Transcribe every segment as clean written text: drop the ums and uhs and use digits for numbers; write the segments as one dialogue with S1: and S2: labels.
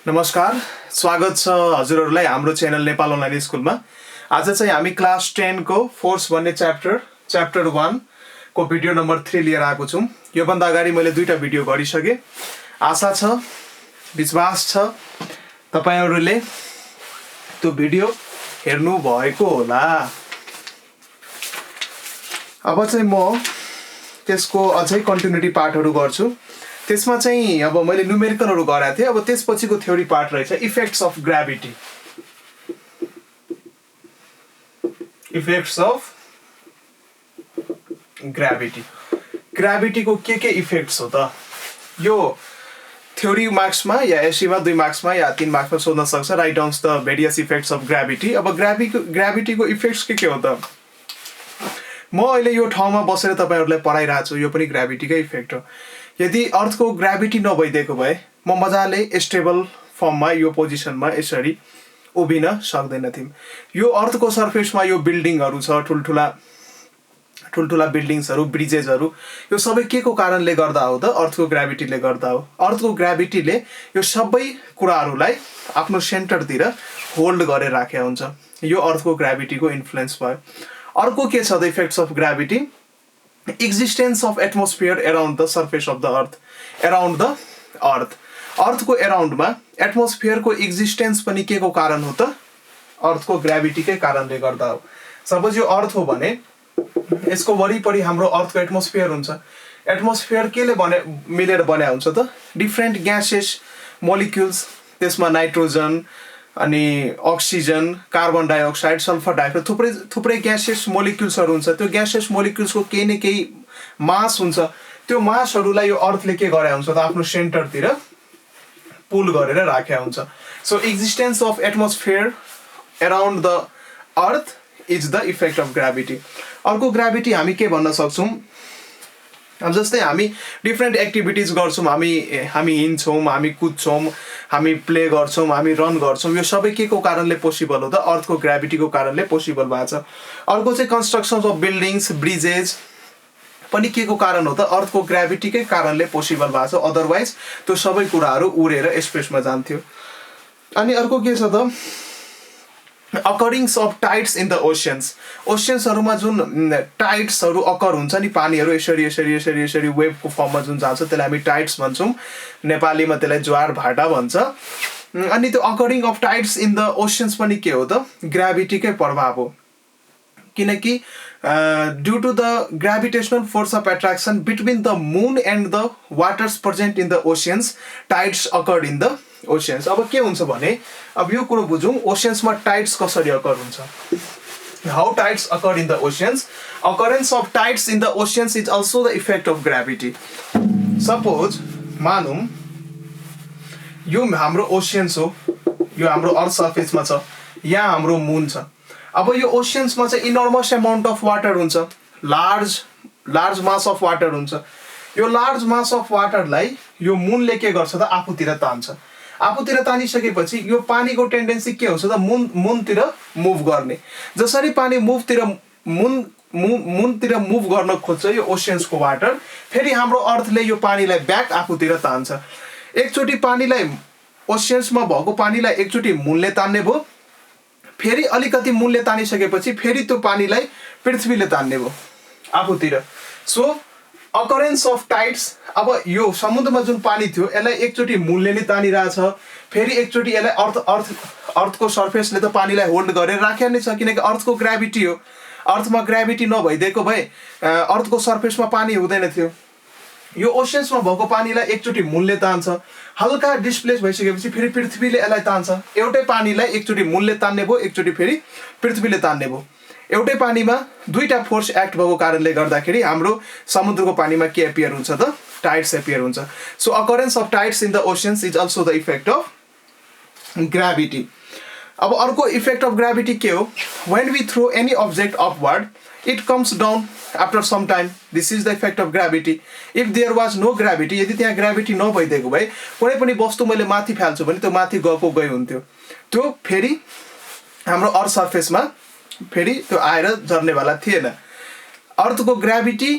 S1: नमस्कार, स्वागत छ हजुरहरूलाई हाम्रो च्यानल नेपाल अनलाइन स्कुलमा। आज चाहिँ हामी क्लास 10 को फोर्स भन्ने च्याप्टर 1 को भिडियो नम्बर 3 लिएर आएको छौं। यो भन्दा अगाडि मैले दुईटा भिडियो गरिसके। आशा छ, विश्वास छ तपाईहरुले त्यो भिडियो हेर्नु भएको होला। अब चाहिँ म त्यसको अझै कन्टिन्युटी पार्टहरु गर्छु। त्यसमा चाहिँ अब मैले न्यूमेरिकलहरु गराएको थिए। अब त्यसपछिको थ्योरी पार्ट रहेछ effects of gravity. Effects of gravity. ग्राभिटीको के इफेक्ट्स हो त? यो थ्योरी मार्क्समा या एससीमा 2 मार्क्समा या 3 मार्क्समा सोध्न सक्छ। Right downs the various effects of gravity. अब ग्राभिटीको इफेक्ट्स के हो त? म अहिले यो ठाउँमा बसेर तपाईहरुलाई पढाइरहेको छु। यो पनि ग्राभिटीकै इफेक्ट हो। यदि अर्थको ग्राभिटी नभइदिएको भए म मजाले स्टेबल फर्ममा यो पोजिसनमा यसरी उभिन सक्दैन थिएँ। यो अर्थको सरफेसमा यो बिल्डिङहरु छ, ठुलठुला बिल्डिङ्सहरु, ब्रिजेसहरु, यो सबै के को कारणले गर्दा हो त? अर्थको ग्राभिटीले गर्दा हो। अर्थको ग्राभिटीले यो सबै कुराहरुलाई आफ्नो सेन्टरतिर होल्ड गरेर राखेको हुन्छ। यो अर्थको ग्राभिटीको इन्फ्लुएन्स भयो। अर्को के छ the effects of gravity? existence of atmosphere around the surface of the earth. around the earth. अर्थको अराउन्डमा एटमोस्फियरको एक्जिस्टेन्स पनि के को कारण हो त? अर्थको ग्राभिटीकै कारणले गर्दा हो। सपोज यो अर्थ हो भने यसको वरिपरि हाम्रो अर्थको एटमोस्फियर हुन्छ। एटमोस्फियर केले मिलेर बन्या हुन्छ त? डिफरेन्ट ग्यासेस मोलिक्युल्स, त्यसमा नाइट्रोजन अनि oxygen, carbon dioxide, sulphur dioxide, थुप्रै ग्यासेस मोलिक्युल्सहरु हुन्छ। त्यो ग्यासेस मोलिक्युल्सको केही न केही मास हुन्छ। त्यो मासहरुलाई यो अर्थले के गरे हुन्छ त? आफ्नो सेन्टरतिर पुल गरेर राखेको हुन्छ। So existence of atmosphere around the earth is the effect of gravity. अर्को ग्राभिटी हामी के भन्न सक्छौं? अब जस्तै हामी डिफरेन्ट एक्टिभिटीज गर्छौं। हामी हिँड्छौं, हामी कुद्छौं, हामी प्ले गर्छौं, हामी रन गर्छौं। यो सबै के को कारणले पोसिबल हो त? अर्थको ग्राभिटीको कारणले पोसिबल भएको छ। अर्को चाहिँ कन्स्ट्रक्सन अफ बिल्डिङ्स, ब्रिजेस पनि के को कारण हो त? अर्थको ग्राभिटीकै कारणले पोसिबल भएको छ। अदरवाइज त्यो सबै कुराहरु उडेर स्पेसमा जान्थ्यो। अनि अर्को के छ त? Occurrings of tides in the oceans. ओशियन्सहरुमा जुन टाइड्सहरु अकर हुन्छ नि, पानीहरु यसरी वेभको फर्ममा जुन जान्छ त्यसलाई हामी टाइड्स भन्छौं। नेपालीमा त्यसलाई ज्वार भाटा भन्छ। अनि त्यो occurring of tides in the oceans पनि के हो त? ग्राभिटीकै प्रभाव हो। किनकि due to the gravitational force of attraction between the moon and the waters present in the oceans, tides occurred in the oceans. अब के हुन्छ भने, अब यो कुरो बुझौं, ओशियन्समा टाइड्स कसरी अकर हुन्छ। How tides occur in the oceans? Occurrence of tides in the oceans is also the effect of gravity. Suppose मानौं यो हाम्रो ओशियन्स हो, यो हाम्रो अर्थ सर्फेसमा छ, यहाँ हाम्रो मुन छ। अब यो ओशियन्समा चाहिँ इनर्मस अमाउन्ट अफ वाटर हुन्छ, लार्ज मास अफ वाटर हुन्छ। यो लार्ज मास अफ वाटरलाई यो मुनले के गर्छ त? आफूतिर तान्छ। आफूतिर तानिसकेपछि यो पानीको टेन्डेन्सी के हुन्छ त? मुनतिर मुभ गर्ने। जसरी पानी मुनतिर मुभ गर्न खोज्छ यो ओशियन्सको वाटर, फेरि हाम्रो अर्थले यो पानीलाई ब्याक आफूतिर तान्छ। एकचोटी पानीलाई, ओशियन्समा भएको पानीलाई एकचोटी मुनले तान्ने भयो, फेरि अलिकति मुनले तानिसकेपछि फेरि त्यो पानीलाई पृथ्वीले तान्ने भयो आफूतिर। सो अकरेन्स अफ टाइड्स, अब यो समुद्रमा जुन पानी थियो यसलाई एकचोटी मुनले नै तानिरहेछ, फेरि एकचोटी यसलाई अर्थको सर्फेसले त पानीलाई होल्ड गरेर राखेको नै छ। किनकि अर्थको ग्राभिटी हो। अर्थमा ग्राभिटी नभइदिएको भए अर्थको सर्फेसमा पानी हुँदैन थियो। यो ओशियन्समा भएको पानीलाई एकचोटी मुनले तान्छ, हल्का डिस्प्लेस भइसकेपछि फेरि पृथ्वीले यसलाई तान्छ। एउटै पानीलाई एकचोटी मुनले तान्ने भयो, एकचोटी फेरि पृथ्वीले तान्ने भयो। एउटै पानीमा दुईटा फोर्स एक्ट भएको कारणले गर्दाखेरि हाम्रो समुद्रको पानीमा के एपियर हुन्छ त? टाइड्स एपियर हुन्छ। So occurrence of tides in the oceans is also the effect of gravity. अब अर्को इफेक्ट अफ ग्राभिटी के हो? When we throw any object upward it comes down after some time. This is the effect of gravity. If there was no gravity, यदि त्यहाँ gravity नभइदिएको भए कुनै पनि वस्तु मैले माथि फाल्छु भने त्यो माथि गई हुन्थ्यो। त्यो फेरि हाम्रो अर्थ सर्फेसमा फेरि त्यो आएर झर्नेवाला थिएन। अर्थको ग्राभिटी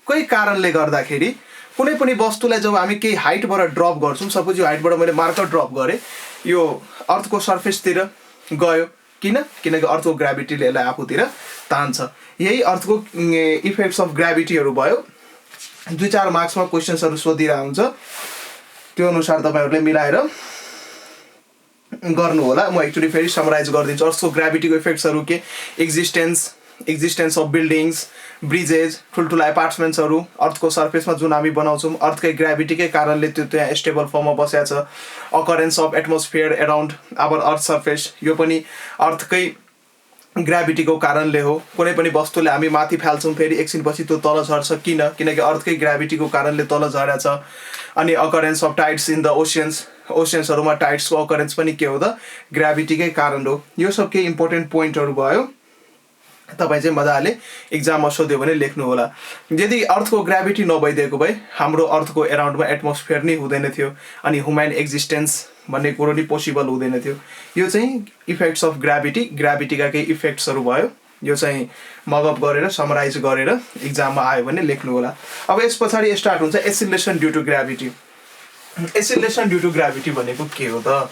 S1: कै कारणले गर्दाखेरि कुनै पनि वस्तुलाई जब हामी केही हाइटबाट ड्रप गर्छौँ, सपोज यो हाइटबाट मैले मार्कर ड्रप गरेँ, यो अर्थको सर्फेसतिर गयो, किनकि अर्थको ग्राभिटीले यसलाई आफूतिर तान्छ। यही अर्थको इफेक्ट्स अफ ग्राभिटीहरू भयो। 2-4 मार्क्समा क्वेसन्सहरू सोधिरहेको हुन्छ, त्यो अनुसार तपाईँहरूले मिलाएर गर्नु होला। म एक्चुअली फेरि समराइज गरिदिन्छु। अर्थको ग्राभिटीको इफेक्ट्सहरू के, एक्जिस्टेन्स अफ बिल्डिङ्स, ब्रिजेज, ठुल्ठुला एपार्टमेन्ट्सहरू, अर्थको सर्फेसमा जुन हामी बनाउँछौँ अर्थकै ग्राभिटीकै कारणले त्यो त्यहाँ स्टेबल फर्ममा बसेको छ। Occurrence of atmosphere around our earth surface, यो पनि अर्थकै ग्राभिटीको कारणले हो। कुनै पनि वस्तुले हामी माथि फाल्छौँ, फेरि एकछिनपछि त्यो तल झर्छ, किनकि अर्थकै ग्राभिटीको कारणले तल झरेको छ। अनि occurrence of tides in the ओसियन्सहरूमा टाइड्सको अकरेन्स पनि के हो त, ग्राभिटीकै कारण हो। यो सब केही इम्पोर्टेन्ट पोइन्टहरू भयो, तपाईँ चाहिँ मजाले इक्जाममा सोध्यो भने लेख्नु होला। यदि अर्थको ग्राभिटी नभइदिएको भए हाम्रो अर्थको एराउन्डमा एटमोस्फियर नै हुँदैन थियो, अनि ह्युमन एक्जिस्टेन्स भन्ने कुरो नि पोसिबल हुँदैन थियो। यो चाहिँ इफेक्ट्स अफ ग्राभिटीका केही इफेक्ट्सहरू भयो। यो चाहिँ मगअप गरेर समराइज गरेर इक्जाममा आयो भने लेख्नु होला। अब यस पछाडि स्टार्ट हुन्छ acceleration due to gravity. Acceleration due to gravity भनेको के हो त?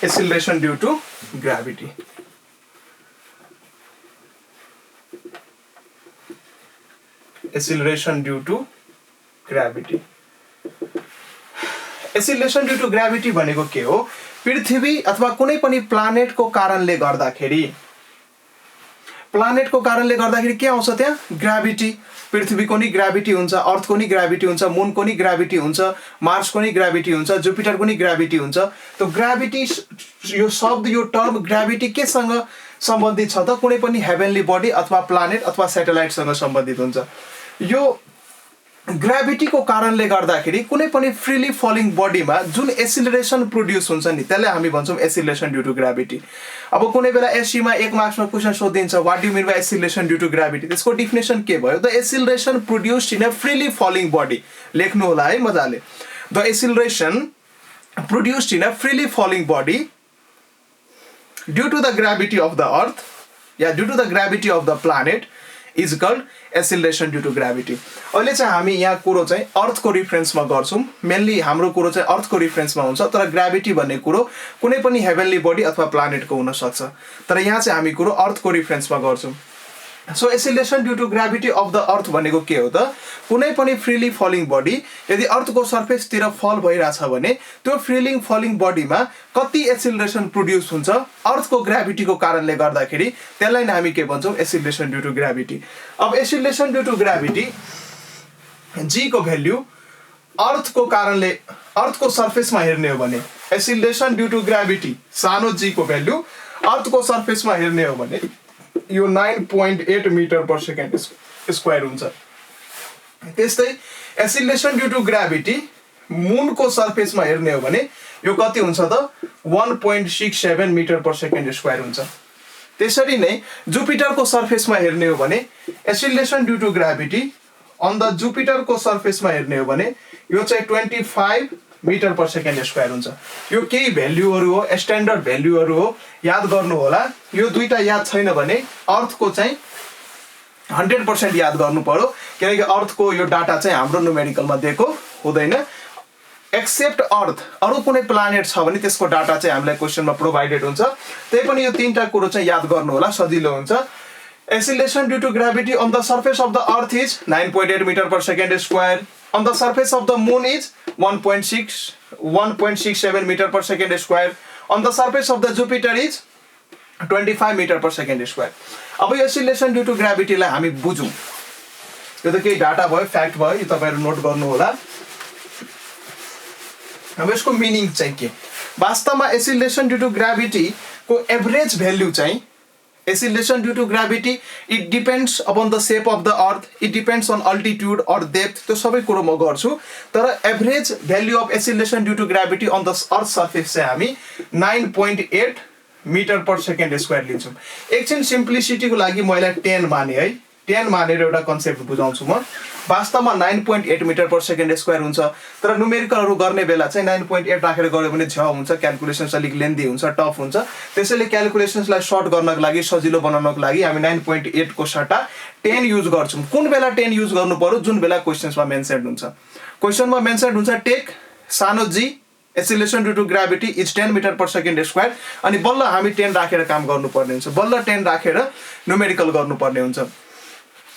S1: Acceleration due to gravity, acceleration due to gravity. Acceleration due to gravity भनेको के हो? पृथ्वी अथवा कुनै पनि प्लानेटको कारणले गर्दाखेरि के आउँछ त्यहाँ? ग्राभिटी। पृथ्वीको नि ग्राभिटी हुन्छ, अर्थको नि ग्राभिटी हुन्छ, मुनको नि ग्राभिटी हुन्छ, मार्सको नि ग्राभिटी हुन्छ, जुपिटरको नि ग्राभिटी हुन्छ। त ग्राभिटी, यो शब्द, यो टर्म ग्राभिटी केसँग सम्बन्धित छ त? कुनै पनि हेभेनली बडी अथवा प्लानेट अथवा सेटेलाइटसँग सम्बन्धित हुन्छ। यो ग्राभिटीको कारणले गर्दाखेरि कुनै पनि फ्रीली फलिङ बडीमा जुन एसिलरेसन प्रोड्युस हुन्छ नि, त्यसलाई हामी भन्छौँ एसिलरेसन ड्यू टु ग्राभिटी। अब कुनै बेला एससीमा 1 मार्क्समा क्वेसन सोधिन्छ, what do you mean by acceleration due to gravity? त्यसको डिफिनेसन के भयो? The acceleration produced in a freely falling body. लेख्नु होला है मजाले। The acceleration produced in a freely falling body due to the gravity of the earth या due to the gravity of the planet is called acceleration due to gravity. अहिले चाहिँ हामी यहाँ कुरो चाहिँ अर्थको रिफरेन्समा गर्छौँ, मेनली हाम्रो कुरो चाहिँ अर्थको रिफरेन्समा हुन्छ, तर ग्राभिटी भन्ने कुरो कुनै पनि हेभेनली बडी अथवा प्लानेटको हुनसक्छ, तर यहाँ चाहिँ हामी कुरो अर्थको रिफरेन्समा गर्छौँ। So acceleration due to gravity of the earth भनेको के हो त? कुनै पनि फ्रीली फलिङ बडी यदि अर्थको सर्फेसतिर फल भइरहेछ भने त्यो फ्रीली फलिङ बडीमा कति एसिलरेसन प्रोड्युस हुन्छ अर्थको ग्राभिटीको कारणले गर्दाखेरि, त्यसलाई नै हामी के भन्छौँ? Acceleration due to gravity. अब acceleration due to gravity g को भ्याल्यु अर्थको कारणले, अर्थको सर्फेसमा हेर्ने हो भने एसिलेसन ड्यू टु ग्राभिटी सानो जी को भ्याल्यु अर्थको सर्फेसमा हेर्ने हो भने यो 9.8 मिटर पर सेकेन्ड स्क्वायर हुन्छ। त्यस्तै एसिलेसन ड्यू टु ग्राभिटी मुनको सर्फेसमा हेर्ने हो भने यो कति हुन्छ त? 1.67 मिटर पर सेकेन्ड स्क्वायर हुन्छ। त्यसरी नै जुपिटरको सर्फेसमा हेर्ने हो भने acceleration due to gravity on the जुपिटरको सर्फेसमा हेर्ने हो भने यो चाहिँ 25 मिटर पर सेकेन्ड स्क्वायर हुन्छ। यो केही भ्याल्युहरू हो, स्ट्यान्डर्ड भ्याल्युहरू हो, याद गर्नु होला। यो दुईटा याद छैन भने अर्थको चाहिँ 100% याद गर्नु पर्यो, किनकि अर्थको यो डाटा चाहिँ हाम्रो न्युमेरिकलमा दिएको हुँदैन। एक्सेप्ट अर्थ, अरू कुनै प्लानेट छ भने त्यसको डाटा चाहिँ हामीलाई क्वेसनमा प्रोभाइडेड हुन्छ। त्यही पनि यो तीनटा कुरो चाहिँ याद गर्नु होला, सजिलो हुन्छ। Acceleration due to gravity on the surface of the earth is 9.8 meter per second square. On the surface of the moon is 1.67 meter per second square. On the surface of the Jupiter is 25 meter per second square. अब यो acceleration due to gravity लाई हामी बुझौँ। यो त केही data भयो, fact भयो, यो तपाईहरु नोट गर्नु होला। अब यसको मिनिङ चाहिँ के? वास्तवमा acceleration due to gravity को एभरेज भ्यालु चाहिँ acceleration due to gravity, it depends upon the shape of the earth, it depends on altitude or depth, त्यो सबै कुरो म गर्छु। तर average value of acceleration due to gravity on the earth surface चाहिँ हामी 9.8 metre per second square लिन्छौँ। एकछिन सिम्प्लिसिटीको लागि म यसलाई 10 माने है, 10 मानेर एउटा कन्सेप्ट बुझाउँछु म। वास्तवमा 9.8 मिटर पर सेकेन्ड स्क्वायर हुन्छ, तर न्युमेरिकलहरू गर्ने बेला चाहिँ 9.8 राखेर गऱ्यो भने झ्याउ हुन्छ, क्याल्कुलेसन्स अलिक लेन्दी हुन्छ, टफ हुन्छ। त्यसैले क्याल्कुलेसन्सलाई सर्ट गर्नको लागि, सजिलो बनाउनको लागि हामी 9.8 को सट्टा 10 युज गर्छौँ। कुन बेला 10 युज गर्नु पर्यो? जुन बेला क्वेसन्समा मेन्सन हुन्छ। क्वेसनमा मेन्सन हुन्छ टेक सानो g acceleration due to gravity is 10 metre per second square, अनि बल्ल हामी 10 राखेर काम गर्नुपर्ने हुन्छ, बल्ल 10 राखेर न्युमेरिकल गर्नुपर्ने हुन्छ।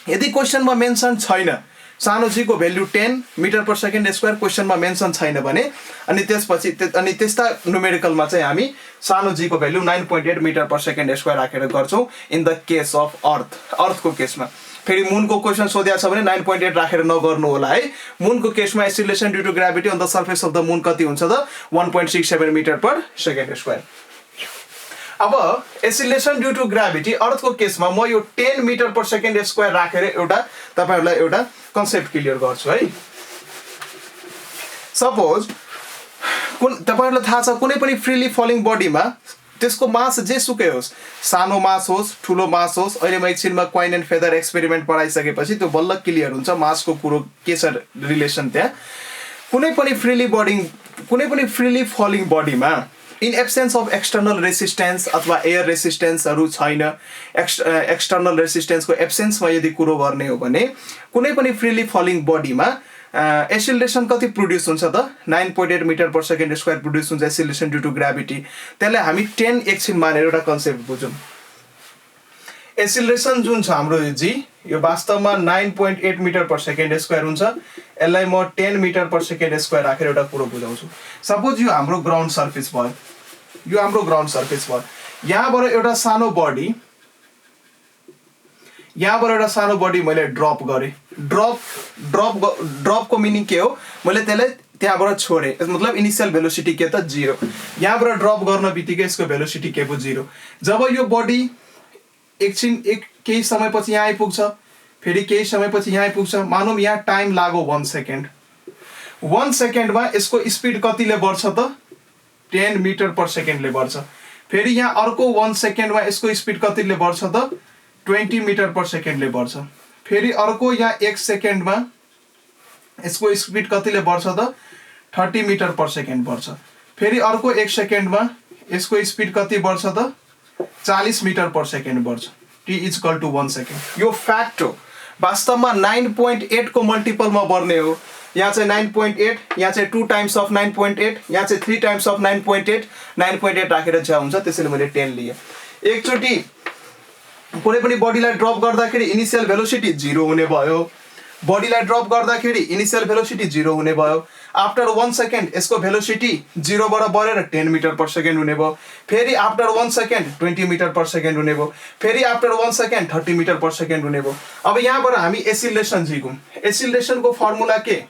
S1: यदि क्वेसनमा मेन्सन छैन सानो जी को value 10 metre per second square क्वेसनमा mention छैन भने अनि त्यसपछि अनि त्यस्ता न्युमेरिकलमा चाहिँ हामी सानो जी को value 9.8 metre per second square राखेर गर्छौँ इन द केस अफ अर्थको केसमा। फेरि मुनको क्वेसन सोधेको छ भने 9.8 राखेर नगर्नु होला है। मुनको केसमा acceleration due to gravity on the surface of the moon कति हुन्छ त? 1.67 मिटर पर सेकेन्ड स्क्वायर। अब एक्सिलेरेसन ड्यू टु ग्राभिटी अर्थको केसमा म यो 10 मिटर पर सेकेन्ड स्क्वायर राखेर एउटा तपाईहरुलाई एउटा कन्सेप्ट क्लियर गर्छु है। सपोज तपाईहरुलाई थाहा छ कुनै पनि फ्रीली फलिङ बडीमा त्यसको मास जे सुकै होस्, सानो मास होस्, ठुलो मास होस्, अहिले म एकछिनमा क्वाइन एन्ड फेदर एक्सपेरिमेन्ट पढाइसकेपछि त्यो बल्ल क्लियर हुन्छ मासको कुरो के छ रिलेसन त्यहाँ। कुनै पनि फ्रीली फलिङ बडीमा in absence of external resistance अथवा एयर रेसिस्टेन्सहरू छैन, एक्सटर्नल रेसिस्टेन्सको एब्सेन्समा यदि कुरो गर्ने हो भने कुनै पनि फ्रीली फलिङ बडीमा एक्सिलरेसन कति प्रोड्युस हुन्छ त? 9.8 metre per second square produce हुन्छ एक्सिलरेसन ड्यू टु ग्राभिटी। त्यसलाई हामी 10 एकछिन मानेर एउटा कन्सेप्ट बुझौँ। एक्सिलरेसन जुन छ हाम्रो जी यो वास्तवमा 9.8 मिटर पर सेकेन्ड स्क्वायर हुन्छ। यसलाई म 10 मिटर पर सेकेन्ड स्क्वायर राखेर एउटा कुरो बुझाउँछु। सपोज यो हाम्रो ग्राउन्ड सर्फेस भयो, यो हाम्रो ग्राउन्ड सर्फेस भयो। यहाँबाट एउटा सानो बडी मैले ड्रप गरेँ। ड्रपको मिनिङ के हो? मैले त्यसलाई त्यहाँबाट छोडेँ, मतलब इनिसियल भेलोसिटी के त? 0। यहाँबाट ड्रप गर्न बित्तिकै यसको भेलोसिटी के पो 0। जब यो बडी केही समयपछि यहाँ आइपुग्छ, फेरि केही समयपछि यहाँ आइपुग्छ, मानौँ यहाँ टाइम लाग्यो 1 सेकेन्ड। 1 सेकेन्डमा यसको स्पिड कतिले बढ्छ त? 10 मिटर पर सेकेन्डले बढ्छ। फेरि यहाँ अर्को 1 सेकेन्डमा यसको स्पिड कतिले बढ्छ त? 20 मिटर पर सेकेन्डले बढ्छ। फेरि अर्को यहाँ 1 सेकेन्डमा यसको स्पिड कतिले बढ्छ त? 30 मिटर पर सेकेन्ड बढ्छ। फेरि अर्को 1 सेकेन्डमा यसको स्पिड कति बढ्छ त? 40 मिटर पर सेकेन्ड बढ्छ। t equal to 1 second. यो फ्याक्ट हो। वास्तवमा 9.8 को मल्टिपलमा बढ्ने हो। यहाँ चाहिँ 9.8, यहाँ चाहिँ 2 टाइम्स अफ 9.8, यहाँ चाहिँ 3 टाइम्स अफ 9.8, 9.8 राखेर चाहिँ हुन्छ। त्यसैले मैले 10 लिएँ। एकचोटि कुनै पनि बडीलाई ड्रप गर्दाखेरि इनिसियल भेलोसिटी 0 हुने भयो। बडीलाई ड्रप गर्दाखेरि इनिसियल भेलोसिटी 0 हुने भयो। आफ्टर 1 सेकेन्ड यसको भेलोसिटी 0 बाट बढेर 10 मिटर पर सेकेन्ड हुने भयो। फेरि after 1 second 20 metre per second हुने भयो। फेरि after 1 second 30 metre per second हुने भयो। अब यहाँबाट हामी एक्सिलरेसन झिकौँ। एक्सिलरेसनको फर्मुला के?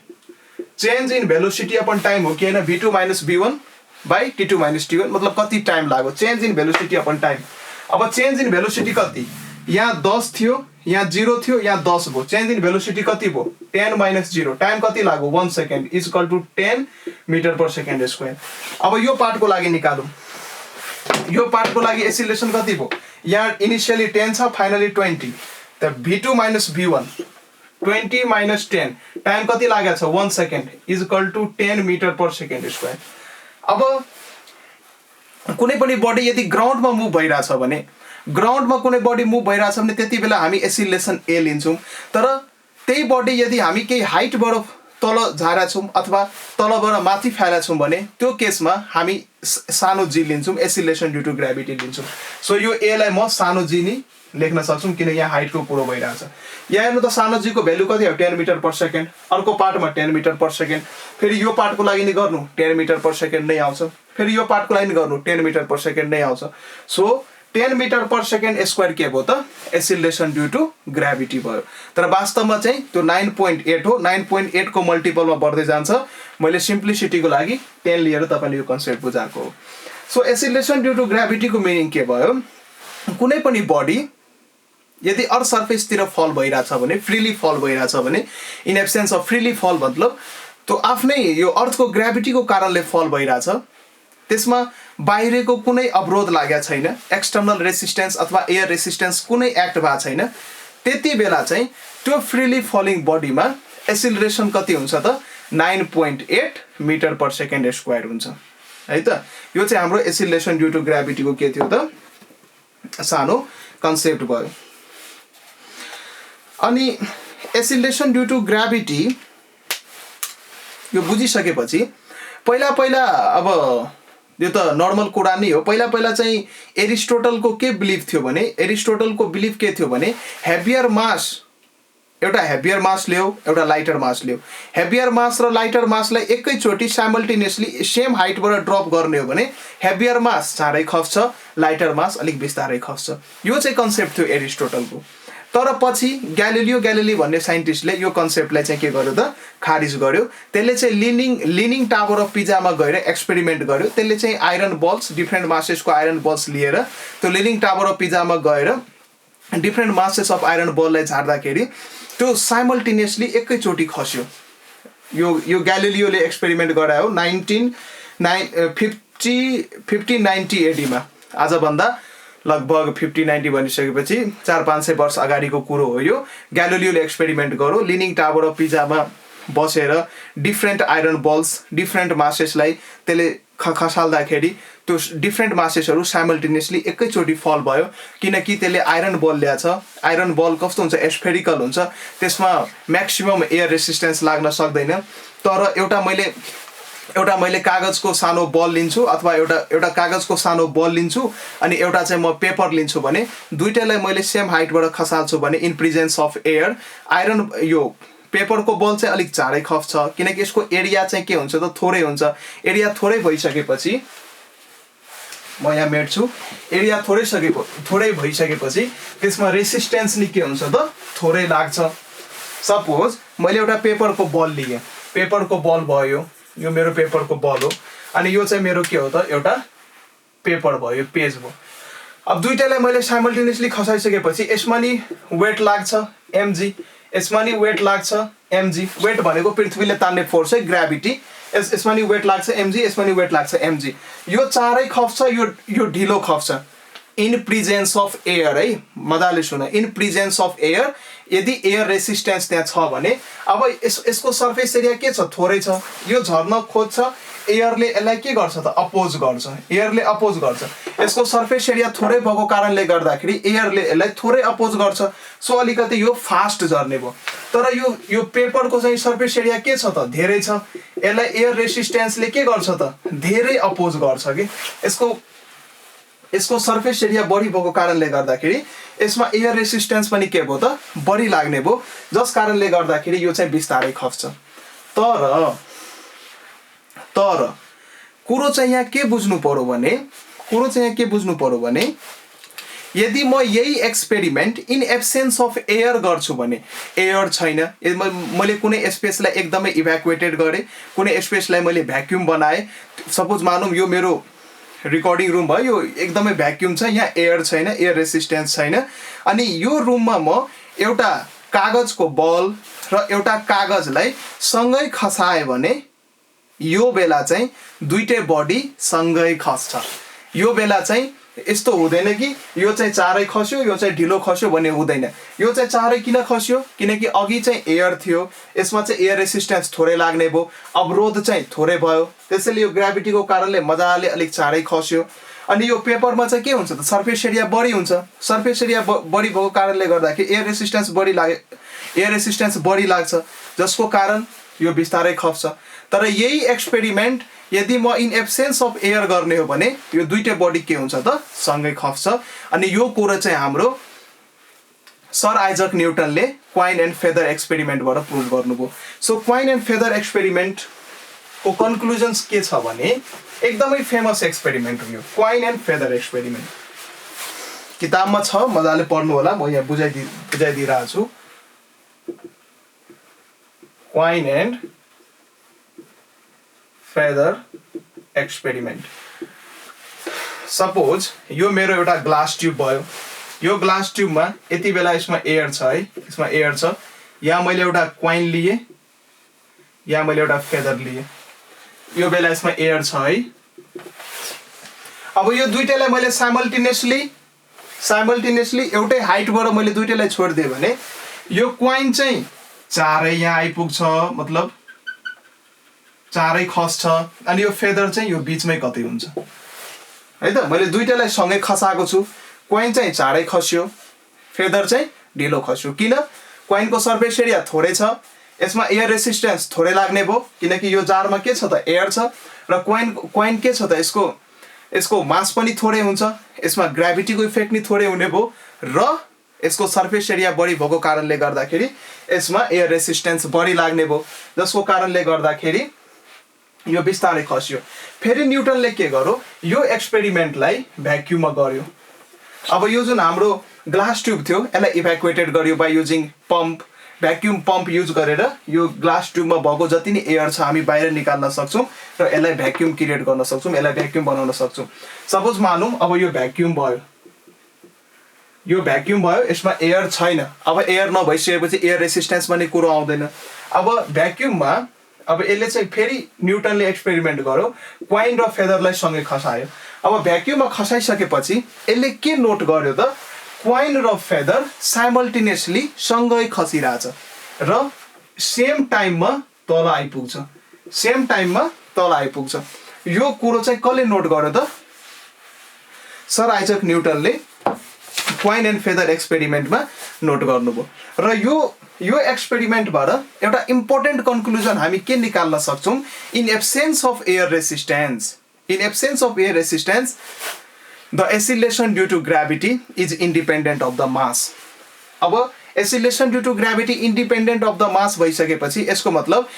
S1: Change in velocity upon time हो कि हैन? v2 - v1 by t2 - t1, मतलब कति टाइम लाग्यो? Change in velocity upon time. अब चेन्ज इन भेलोसिटी कति? यहाँ 10 थियो, यहाँ 0 थियो, यहाँ 10 भयो। चेन्ज इन भेलोसिटी कति भयो? 10 - 0। टाइम कति लाग्यो? 1 second equal to 10 metre per second square. अब यो पार्टको लागि निकालौँ। यो पार्टको लागि एक्सिलरेसन कति भयो? यहाँ इनिसियली 10 छ, फाइनली 20। त v2 - v1 20 - 10 टाइम कति लागेको छ? 1 second equal to 10 metre per second square. अब कुनै पनि बडी यदि ग्राउन्डमा मुभ भइरहेछ भने, ग्राउन्डमा कुनै बडी मुभ भइरहेछ भने त्यति बेला हामी एक्सिलरेसन a लिन्छौँ। तर त्यही बडी यदि हामी केही हाइटबाट तल झारेका छौँ अथवा तलबाट माथि फालेका छौँ भने त्यो केसमा हामी सानो g लिन्छौँ, एक्सिलरेसन ड्यू टु ग्राभिटी लिन्छौँ। सो यो a लाई म सानो g नि लेख्न सक्छौँ किन यहाँ हाइटको कुरो भइरहेछ। यहाँ हेर्नु त सानो g को भ्यालु कति हो? 10 मिटर पर सेकेन्ड। अर्को पार्टमा 10 मिटर पर सेकेन्ड। फेरि यो पार्टको लागि नि गर्नु 10 मिटर पर सेकेन्ड नै आउँछ। फेरि यो पार्टको लागि नि गर्नु 10 मिटर पर सेकेन्ड नै आउँछ। So 10 metre per second square के भयो त? एक्सिलरेसन ड्यू टु ग्राभिटी भयो। तर वास्तवमा चाहिँ त्यो 9.8 हो। 9.8 को मल्टिपलमा बढ्दै जान्छ। मैले सिम्प्लिसिटीको लागि 10 लिएर तपाईले यो कन्सेप्ट बुझाएको हो। सो एक्सिलरेसन ड्यू टु ग्राभिटीको मिनिङ के भयो? कुनै पनि बडी यदि अर्थ सर्फेसतिर फल भइरहेछ भने, फ्रीली फल भइरहेछ भने, इन एब्सेन्स अफ फ्रीली फल मतलब त्यो आफ्नै यो अर्थको ग्राभिटीको कारणले फल भइरहेछ। त्यसमा बाहिरको कुनै अवरोध लागेको छैन, एक्सटर्नल रेसिस्टेन्स अथवा एयर रेसिस्टेन्स कुनै एक्ट भएको छैन। त्यति बेला चाहिँ त्यो फ्रीली फलिङ बडीमा एक्सिलरेसन कति हुन्छ त 9.8 मिटर पर सेकेन्ड स्क्वायर हुन्छ है त। यो चाहिँ हाम्रो एक्सिलरेसन ड्यू टु ग्राभिटीको के थियो त सानो कन्सेप्ट भयो। अनि एक्सिलरेसन ड्यू टु ग्राभिटी यो बुझिसकेपछि पहिला पहिला अब यो त नर्मल कुरा नै हो। पहिला पहिला चाहिँ एरिस्टोटलको के बिलिफ थियो भने एरिस्टोटलको बिलिफ के थियो भने हेभियर मास एउटा हेभियर मास ल्याऊ एउटा लाइटर मास ल्याऊ। हेभियर मास र लाइटर मासलाई एकैचोटि साइमल्टेनियसली सेम हाइटबाट ड्रप गर्ने हो भने हेभियर मास चाँडै खस्छ, लाइटर मास अलिक बिस्तारै खस्छ। यो चाहिँ कन्सेप्ट थियो एरिस्टोटलको। तर पछि ग्यालिली भन्ने साइन्टिस्टले यो कन्सेप्टलाई चाहिँ के गर्यो त खारिज गर्यो। त्यसले चाहिँ लिनिङ टावर अफ पिजामा गएर एक्सपेरिमेन्ट गर्यो। त्यसले चाहिँ आइरन बल्स डिफ्रेन्ट मासेसको आइरन बल्स लिएर त्यो लिनिङ टावर अफ पिजामा गएर डिफ्रेन्ट मासेस अफ आइरन बललाई झार्दाखेरि त्यो साइमल्टेनियसली एकैचोटि खस्यो। यो ग्यालिलियोले एक्सपेरिमेन्ट गरायो 1590 एडीमा। आजभन्दा लगभग 50-90 भनिसकेपछि 400-500 वर्ष अगाडिको कुरो हो यो। ग्यालिलियोले एक्सपेरिमेन्ट गर्यो लिनिङ टावर अफ पिजामा बसेर डिफ्रेन्ट आइरन बल्स डिफ्रेन्ट मासेसलाई त्यसले खसाल्दाखेरि त्यो डिफ्रेन्ट मासेसहरू साइमल्टेनियसली एकैचोटि फल भयो। किनकि त्यसले आइरन बल ल्याछ। आइरन बल कस्तो हुन्छ स्फेरिकल हुन्छ, त्यसमा म्याक्सिमम एयर रेसिस्टेन्स लाग्न सक्दैन। तर एउटा मैले कागजको सानो बल लिन्छु अथवा एउटा कागजको सानो बल लिन्छु अनि एउटा चाहिँ म पेपर लिन्छु भने दुईटैलाई मैले सेम हाइटबाट खसाल्छु भने in presence of air iron यो पेपरको बल चाहिँ अलिक चाँडै खस्छ। किनकि यसको एरिया चाहिँ के हुन्छ त थोरै हुन्छ। एरिया थोरै भइसकेपछि म यहाँ मेट्छु। एरिया थोरै भइसकेपछि त्यसमा रेसिस्टेन्स नि के हुन्छ त थोरै लाग्छ। सपोज मैले एउटा पेपरको बल लिएँ, पेपरको बल भयो, यो मेरो पेपरको बल हो अनि यो चाहिँ मेरो के हो त एउटा पेपर भयो, पेज भयो। अब दुईटैलाई मैले साइमल्टेनियसली खसाइसकेपछि यसमा नि वेट लाग्छ mg, यसमा नि वेट लाग्छ mg। वेट भनेको पृथ्वीले तान्ने फोर्स है ग्राभिटी। यसमा नि वेट लाग्छ mg, यसमा नि वेट लाग्छ mg। यो चाँडै खप्छ, यो ढिलो खप्छ इन प्रेजेन्स अफ एयर है। मजाले सुन, इन प्रेजेन्स अफ एयर। यदि एयर रेसिस्टेन्स त्यहाँ छ भने अब यसको सर्फेस एरिया के छ थोरै छ, यो झर्न खोज्छ। एयरले यसलाई के गर्छ त अपोज गर्छ, एयरले अपोज गर्छ। यसको सर्फेस एरिया थोरै भएको कारणले गर्दाखेरि एयरले यसलाई थोरै अपोज गर्छ। सो अलिकति यो फास्ट झर्ने भयो। तर यो पेपरको चाहिँ सर्फेस एरिया के छ त धेरै छ। यसलाई एयर रेसिस्टेन्सले के गर्छ त धेरै अपोज गर्छ कि। यसको सर्फेस एरिया बढी भएको कारणले गर्दाखेरि यसमा एयर रेसिस्टेन्स पनि के भयो त बढी लाग्ने भयो, जस कारणले गर्दाखेरि यो चाहिँ बिस्तारै खस्छ। तर कुरो चाहिँ यहाँ के बुझ्नु पर्यो भने यदि म यही experiment in absence of air गर्छु भने एयर छैन, मैले कुनै स्पेसलाई एकदमै इभ्याकुएटेड गरेँ, कुनै स्पेसलाई मैले भ्याक्युम बनाएँ। सपोज मानौँ यो मेरो रिकर्डिङ रुम भयो, यो एकदमै भ्याक्युम छ, यहाँ एयर छैन, एयर रेसिस्टेन्स छैन। अनि यो रुममा म एउटा कागजको बल र एउटा कागजलाई सँगै खसाएँ भने यो बेला चाहिँ दुईटै बडी सँगै खस्छ। यो बेला चाहिँ यस्तो हुँदैन कि यो चाहिँ चाँडै खस्यो यो चाहिँ ढिलो खस्यो भन्ने हुँदैन। यो चाहिँ चाँडै किन खस्यो किनकि अघि चाहिँ एयर थियो, यसमा चाहिँ एयर रेसिस्टेन्स थोरै लाग्ने भयो, अवरोध चाहिँ थोरै भयो, त्यसैले यो ग्राभिटीको कारणले मजाले अलिक चाँडै खस्यो। अनि यो पेपरमा चाहिँ के हुन्छ त सर्फेस एरिया बढी हुन्छ। सर्फेस एरिया बढी भएको कारणले गर्दाखेरि एयर रेसिस्टेन्स बढी लाग्छ, जसको कारण यो बिस्तारै खप्छ। तर यही एक्सपेरिमेन्ट यदि म इन एब्सेन्स अफ एयर गर्ने हो भने यो दुईटै बडी के हुन्छ त सँगै खप्छ। अनि यो कुरा चाहिँ हाम्रो सर आइजक न्युटनले क्वाइन एन्ड फेदर एक्सपेरिमेन्टबाट प्रुभ गर्नुभयो। सो क्वाइन एन्ड फेदर एक्सपेरिमेन्टको कन्क्लुजन्स के छ भने एकदमै फेमस एक्सपेरिमेन्ट हो यो क्वाइन एन्ड फेदर एक्सपेरिमेन्ट। किताबमा छ, मजाले पढ्नु होला, म यहाँ बुझाइदिइरहेको छु। Coin and feather experiment. Suppose यो मेरो एउटा ग्लास ट्युब भयो। यो ग्लास ट्युबमा यति बेला यसमा एयर छ है, यसमा एयर छ। यहाँ मैले एउटा क्वाइन लिएँ, यहाँ मैले एउटा फेदर लिएँ। यो बेला यसमा एयर छ है। अब यो दुईटैलाई मैले साइमल्टेनियसली साइमल्टेनियसली एउटै हाइटबाट मैले दुईटैलाई छोडिदिएँ भने यो क्वाइन चाहिँ चारै यहाँ आइपुग्छ, मतलब चारै खस्छ, अनि यो फेदर चाहिँ यो बिचमै कतै हुन्छ है त। मैले दुईटैलाई सँगै खसाएको छु। क्वाइन चाहिँ चाँडै खस्यो, फेदर चाहिँ ढिलो खस्यो। किन? क्वाइनको सर्फेस एरिया थोरै छ, यसमा एयर रेसिस्टेन्स थोरै लाग्ने भयो, किनकि यो जारमा के छ त एयर छ, र क्वाइन के छ त यसको मास पनि थोरै हुन्छ, यसमा ग्राभिटीको इफेक्ट नि थोरै हुने भयो, र यसको सर्फेस एरिया बढी भएको कारणले गर्दाखेरि यसमा एयर रेसिस्टेन्स बढी लाग्ने भयो, जसको कारणले गर्दाखेरि यो बिस्तारै खस्यो। फेरि न्युटनले के गर्यो, यो एक्सपेरिमेन्टलाई भ्याक्युममा गर्यो। अब यो जुन हाम्रो ग्लास ट्युब थियो यसलाई इभ्याकुएटेड गर्यो by using pump, vacuum pump use गरेर यो ग्लास ट्युबमा भएको जति नै एयर छ हामी बाहिर निकाल्न सक्छौँ र यसलाई भ्याक्युम क्रिएट गर्न सक्छौँ, यसलाई भ्याक्युम बनाउन सक्छौँ। सपोज मानौँ अब यो भ्याक्युम भयो, यो भ्याक्युम भयो, यसमा एयर छैन। अब एयर नभइसकेपछि एयर रेसिस्टेन्स भन्ने कुरो आउँदैन। अब भ्याक्युममा अब यसले चाहिँ फेरि न्युटनले एक्सपेरिमेन्ट गर्यो, क्वाइन र फेदरलाई सँगै खसायो। अब भ्याक्युममा खसाइसकेपछि यसले के नोट गर्यो त, क्वाइन र फेदर साइमल्टेनियसली सँगै खसिरहेछ र सेम टाइममा तल आइपुग्छ, सेम टाइममा तल आइपुग्छ। यो कुरो चाहिँ कसले नोट गर्यो त, सर आइजक न्युटनले क्वाइन एन्ड फेदर एक्सपेरिमेन्टमा नोट गर्नुभयो। र यो एक्सपेरिमेन्टबाट एउटा इम्पोर्टेन्ट कन्क्लुजन हामी के निकाल्न सक्छौँ, in absence of air resistance, in absence of air resistance the acceleration due to gravity is independent of the mass. अब acceleration due to gravity independent of the mass भइसकेपछि यसको मतलब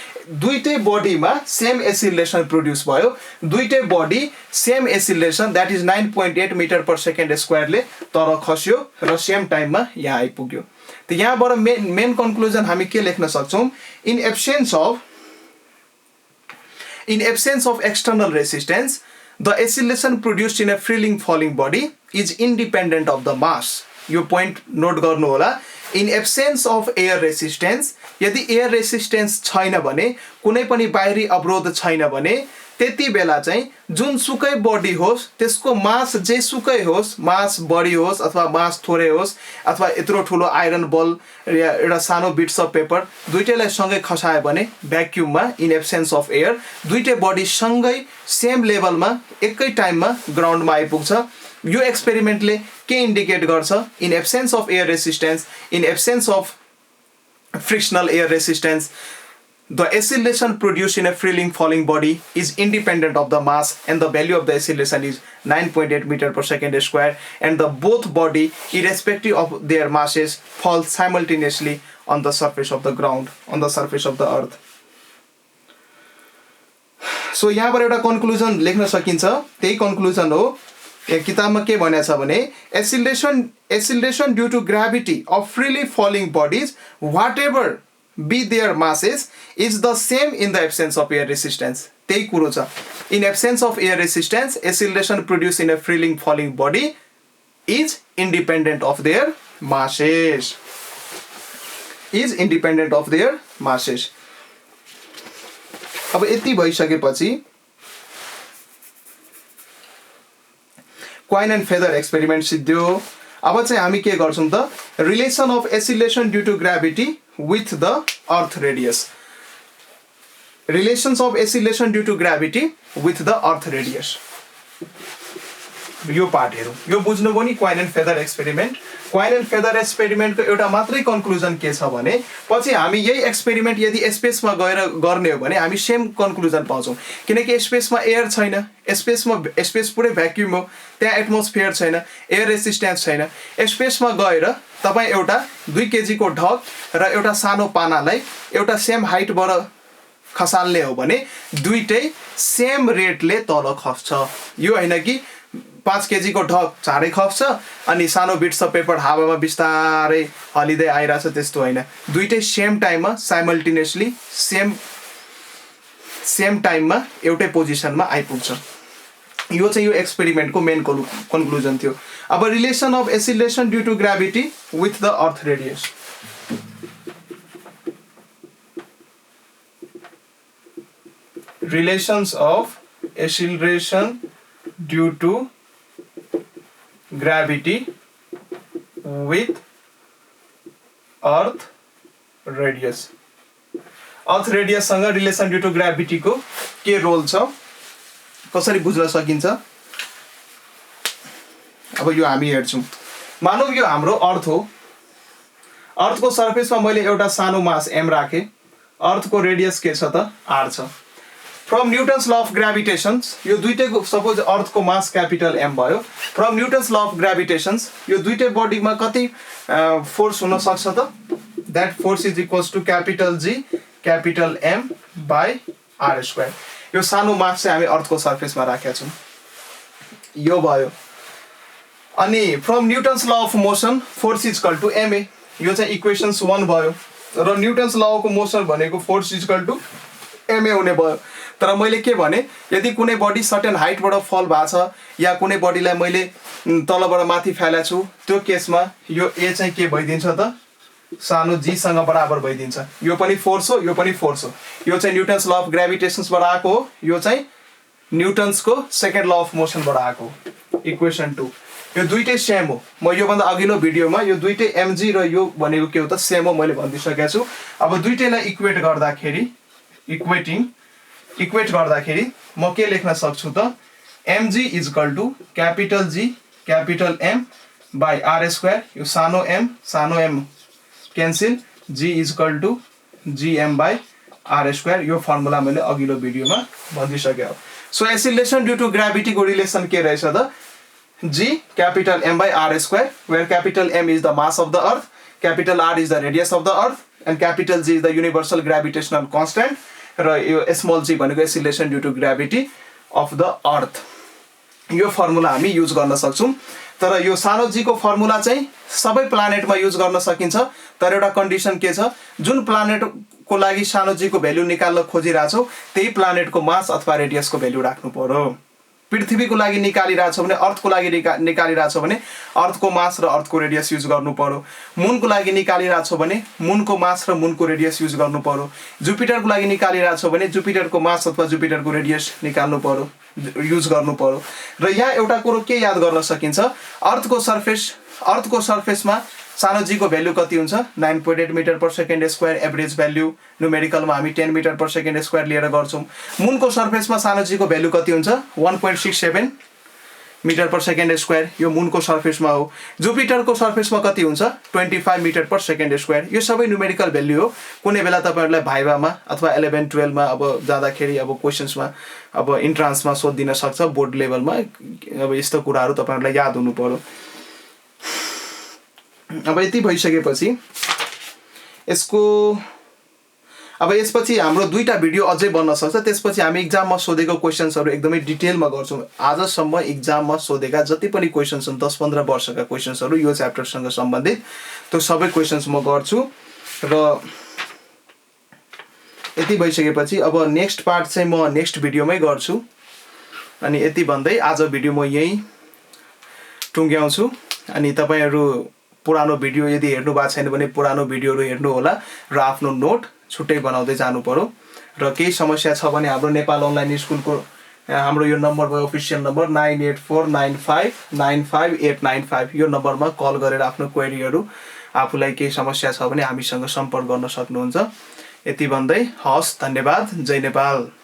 S1: दुईटै बडीमा सेम एसिलेसन प्रोड्युस भयो, दुईटै body same acceleration that is 9.8 metre per second स्क्वायरले तर खस्यो र सेम टाइममा यहाँ आइपुग्यो। त यहाँबाट मेन कन्क्लुजन हामी के लेख्न सक्छौँ, in absence of external resistance the acceleration produced in a freely falling body is independent of the mass. यो पोइन्ट नोट गर्नु होला। In absence of air resistance, यदि एयर रेसिस्टेन्स छैन भने, कुनै पनि बाहिरी अवरोध छैन भने, त्यति बेला चाहिँ जुनसुकै बडी होस् त्यसको मास जेसुकै होस्, मास बढी होस् अथवा मास थोरै होस्, अथवा यत्रो ठुलो आइरन बल या एउटा सानो बिट्स अफ पेपर दुईटैलाई सँगै खसायो भने भ्याक्युममा इन एब्सेन्स अफ एयर दुईटै बडी सँगै सेम लेभलमा एकै टाइममा ग्राउन्डमा आइपुग्छ। यो एक्सपेरिमेन्टले के इन्डिकेट गर्छ, in absence of air resistance, in absence of frictional air resistance, the oscillation produced in a freely falling body is independent of the mass and the value of the oscillation is 9.8 meter per second square, and the both body irrespective of their masses fall simultaneously on the surface of the ground, on the surface of the earth. So यहाँबाट एउटा conclusion लेख्न सकिन्छ, त्यही conclusion हो। यहाँ किताबमा के भनेको छ भने oscillation due to gravity of freely falling bodies whatever be their masses is the same in the absence of air resistance. त्यही कुरो छ, in absence of air resistance oscillation produced in a freely falling body is independent of their masses, is independent of their masses. अब यति भइसकेपछि coin and feather experiment सिद्धियो। अब चाहिँ हामी के गर्छौँ त, relation of acceleration due to gravity with the earth radius, relations of oscillation due to gravity with the earth radius. यो पार्ट हेरौँ, यो बुझ्नुभयो नि coin and feather experiment. Coin and feather एक्सपेरिमेन्टको एउटा मात्रै कन्क्लुजन के छ भने, पछि हामी यही एक्सपेरिमेन्ट यदि स्पेसमा गएर गर्ने हो भने हामी सेम कन्क्लुजन पाउँछौँ, किनकि स्पेसमा एयर छैन, स्पेस पुरै भ्याक्युम हो, त्यहाँ एटमोस्फियर छैन, एयर रेसिस्टेन्स छैन। स्पेसमा गएर तपाईँ एउटा 2 केजीको ढक र एउटा सानो पानालाई एउटा सेम हाइटबाट खसाल्ने हो भने दुईटै सेम रेटले तल खस्छ। यो होइन कि 5 केजीको ढक चाँडै खस्छ अनि सानो बिट्स अफ पेपर हावामा बिस्तारै हलिँदै आइरहेछ, त्यस्तो होइन। दुईटै सेम टाइममा साइमल्टेनियसली सेम टाइममा एउटै पोजिसनमा आइपुग्छ। यो चाहिँ यो एक्सपेरिमेन्टको मेन कन्क्लुजन थियो। अब relation of acceleration due to gravity with the earth radius. Relations of acceleration due to gravity with earth radius. Earth रेडियससँग रिलेसन ड्यू टु ग्राभिटीको के रोल छ कसरी बुझ्न सकिन्छ? अब यो हामी हेर्छौँ। मानौ यो हाम्रो अर्थ हो। अर्थको सर्फेसमा मैले एउटा सानो मास m राखेँ। अर्थको रेडियस के छ त r छ। From Newton's law of gravitations यो दुईटैको सपोज अर्थको मास क्यापिटल m भयो। From Newton's law of gravitations यो दुईटै बडीमा कति फोर्स हुन सक्छ त? That force is equals to capital G capital M by r square. यो सानो मास चाहिँ हामी अर्थको सर्फेसमा राखेका छौँ। यो भयो। अनि from Newton's law of motion force is equal to ma। यो चाहिँ इक्वेसन्स 1 भयो। र न्युटन्स ल अफ मोसन भनेको force is equal to ma हुने भयो। तर मैले के भने यदि कुनै बडी सर्टेन हाइटबाट फल भएको छ या कुनै बडीलाई मैले तलबाट माथि फ्यालेको छु त्यो केसमा यो a चाहिँ के भइदिन्छ त सानो g सँग बराबर भइदिन्छ। यो पनि फोर्स हो यो पनि फोर्स हो। यो चाहिँ न्युटन्स ल अफ ग्राभिटेशन्सबाट आएको हो। यो चाहिँ न्युटन्सको सेकेन्ड ल अफ मोसनबाट आएको हो। इक्वेसन 2 यो दुईटै सेम हो। म योभन्दा अघिल्लो भिडियोमा यो दुईटै mg र यो भनेको के हो त सेम हो मैले भनिदिइसकेको छु। अब दुईटैलाई इक्वेट गर्दाखेरि इक्वेट गर्दाखेरि म के लेख्न सक्छु त mg is equal to capital G capital M by r square. यो सानो m cancel G is equal to gm by r square. यो फर्मुला मैले अघिल्लो भिडियोमा भनिदिइसकेँ हो। सो एसिलेसन ड्यू टु ग्राभिटीको रिलेसन के रहेछ त G capital M by R square, where capital M is the mass of the earth, capital R is the radius of the earth, and capital G is the universal gravitational constant, र यो small g भनेको acceleration due to gravity of the earth. यो formula हामी use गर्न सक्छौँ। तर यो सानो g को फर्मुला चाहिँ सबै प्लानेटमा युज गर्न सकिन्छ। तर एउटा कन्डिसन के छ, जुन प्लानेटको लागि सानो g को भ्यालु निकाल्न खोजिरहेछौ त्यही प्लानेटको मास अथवा रेडियसको भ्यालु राख्नु पर्यो। पृथ्वीको लागि निकालिरहेछ भने अर्थको लागि निकालिरहेछ भने अर्थको मास र अर्थको रेडियस युज गर्नु पर्यो। मुनको लागि निकालिरहेछ भने मुनको मास र मुनको रेडियस युज गर्नु पर्यो। जुपिटरको लागि निकालिरहेछ भने जुपिटरको मास अथवा जुपिटरको रेडियस निकाल्नु पर्यो युज गर्नु पर्यो। र यहाँ एउटा कुरो के याद गर्न सकिन्छ, अर्थको सर्फेसमा सानो जी को भ्यालु कति हुन्छ 9.8 metre per second square. Average value न्युमेरिकलमा हामी 10 मिटर पर सेकेन्ड स्क्वायर लिएर गर्छौँ। मुनको सर्फेसमा सानो जी को भ्यालु कति हुन्छ 1.67 मिटर पर सेकेन्ड स्क्वायर। यो मुनको सर्फेसमा हो। जुपिटरको सर्फेसमा कति हुन्छ 25 मिटर पर सेकेन्ड स्क्वायर। यो सबै न्युमेरिकल भ्यालु हो। कुनै बेला तपाईहरुलाई भाइभामा अथवा 11 12 मा अब जाँदाखेरि अब क्वेशन्समा अब इन्ट्रान्समा सोधिदिन सक्छ बोर्ड लेभलमा। अब यस्तो कुराहरु तपाईहरुलाई याद हुनु पर्यो। अब यति भइसकेपछि यसको अब यसपछि हाम्रो दुईटा भिडियो अझै बन्न सक्छ। त्यसपछि हामी एक्जाममा सोधेको क्वेशन्सहरु एकदमै डिटेलमा गर्छौं। आजसम्म एक्जाममा सोधेका जति पनि क्वेशन्स छन् 10-15 वर्षका क्वेशन्सहरु यो च्याप्टरसँग सम्बन्धित त्यो सबै क्वेशन्स म गर्छु। र यति भइसकेपछि अब नेक्स्ट पार्ट चाहिँ म नेक्स्ट भिडियोमै गर्छु। अनि यति भन्दै आज भिडियो म यही टुङ्ग्याउँछु। अनि तपाईहरु पुरानो भिडियो यदि हेर्नु भएको छैन भने पुरानो भिडियोहरु हेर्नु होला र आफ्नो नोट छुट्टै बनाउँदै जानु पर्यो। र केही समस्या छ भने हाम्रो नेपाल अनलाइन स्कुलको हाम्रो यो नम्बर भयो अफिसियल नम्बर 9849595895 यो नम्बरमा कल गरेर आफ्नो क्वेरीहरु आफुलाई केही समस्या छ भने हामीसँग सम्पर्क गर्न सक्नुहुन्छ। यति भन्दै हस्, धन्यवाद। जय नेपाल।